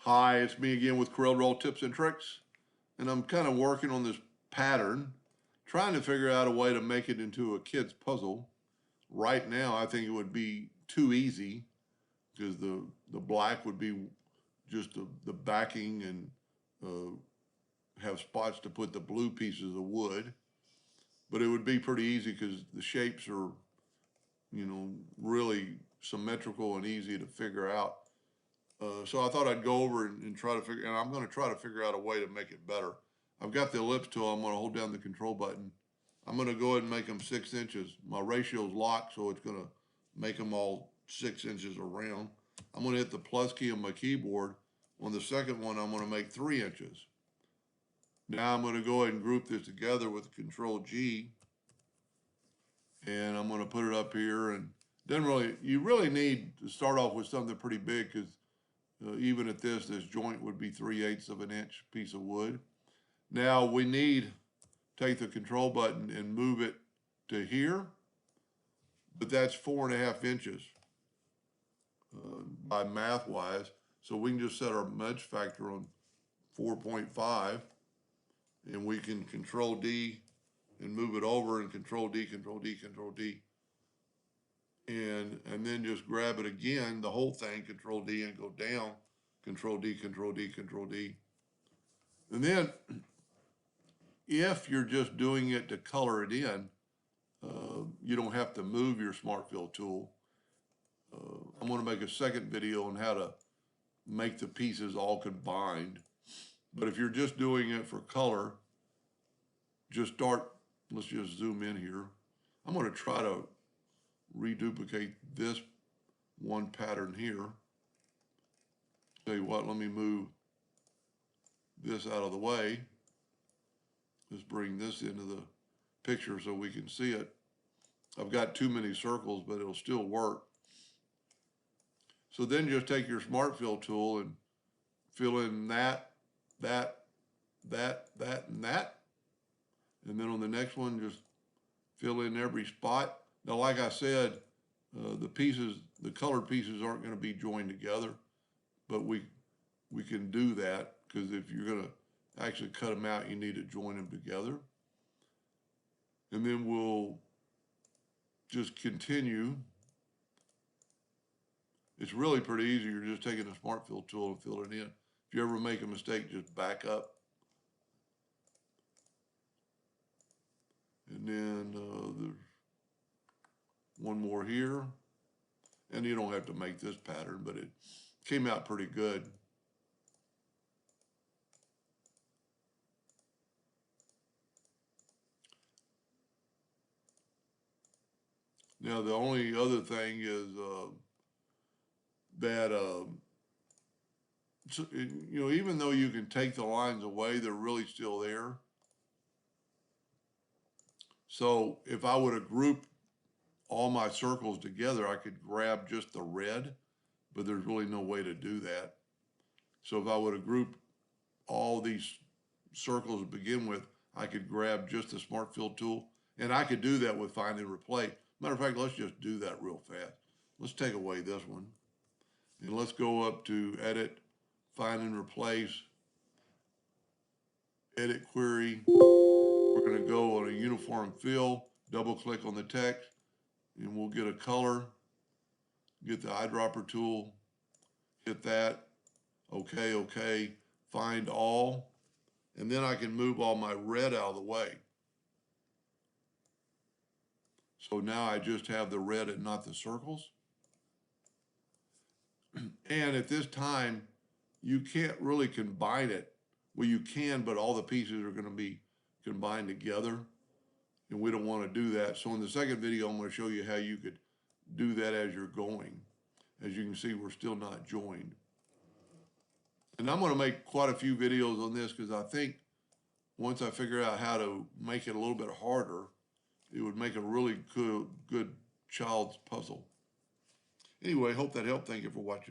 Hi, it's me again with Corel Roll Tips and Tricks, and I'm kind of working on this pattern, trying to figure out a way to make it into a kid's puzzle. Right now, I think it would be too easy because the black would be just the backing and have spots to put the blue pieces of wood. But it would be pretty easy because the shapes are, really symmetrical and easy to figure out. So I thought I'd go over and try to figure, and I'm going to try to figure out a way to make it better. I've got the ellipse tool. I'm going to hold down the control button. I'm going to go ahead and make them 6 inches. My ratio is locked, so it's going to make them all 6 inches around. I'm going to hit the plus key on my keyboard. On the second one, I'm going to make 3 inches. Now I'm going to go ahead and group this together with Control G, and I'm going to put it up here. And then you really need to start off with something pretty big because even at this joint would be 3/8 of an inch piece of wood. Now we need take the control button and move it to here, but that's 4.5 inches by math wise. So we can just set our edge factor on 4.5, and we can Control D and move it over, and Control D, Control D, Control D. And then just grab it again, the whole thing, Control D, and go down, Control D, Control D, Control D. And then if you're just doing it to color it in, you don't have to move your Smart Fill tool. I'm going to make a second video on how to make the pieces all combined. But if you're just doing it for color, let's just zoom in here. I'm going to try to reduplicate this one pattern here. Tell you what, let me move this out of the way. Let's bring this into the picture so we can see it. I've got too many circles, but it'll still work. So then just take your Smart Fill tool and fill in that, and that. And then on the next one, just fill in every spot. Now, like I said, the colored pieces aren't going to be joined together, but we can do that because if you're going to actually cut them out, you need to join them together. And then we'll just continue. It's really pretty easy. You're just taking a Smart Fill tool and fill it in. If you ever make a mistake, just back up. And then there's one more here. And you don't have to make this pattern, but it came out pretty good. Now, the only other thing is that, even though you can take the lines away, they're really still there. So if I would have grouped all my circles together, I could grab just the red, but there's really no way to do that. So if I would have grouped all these circles to begin with, I could grab just the Smart Fill tool, and I could do that with Find and Replace. Matter of fact, let's just do that real fast. Let's take away this one, and let's go up to Edit, Find and Replace, Edit Query. We're going to go on a Uniform Fill, double click on the text, and we'll get a color, get the eyedropper tool, hit that, okay, find all, and then I can move all my red out of the way. So now I just have the red and not the circles. And at this time, you can't really combine it. Well, you can, but all the pieces are going to be combined together, and we don't want to do that. So in the second video, I'm going to show you how you could do that as you're going. As you can see, we're still not joined. And I'm going to make quite a few videos on this because I think once I figure out how to make it a little bit harder, it would make a really good child's puzzle. Anyway, hope that helped. Thank you for watching.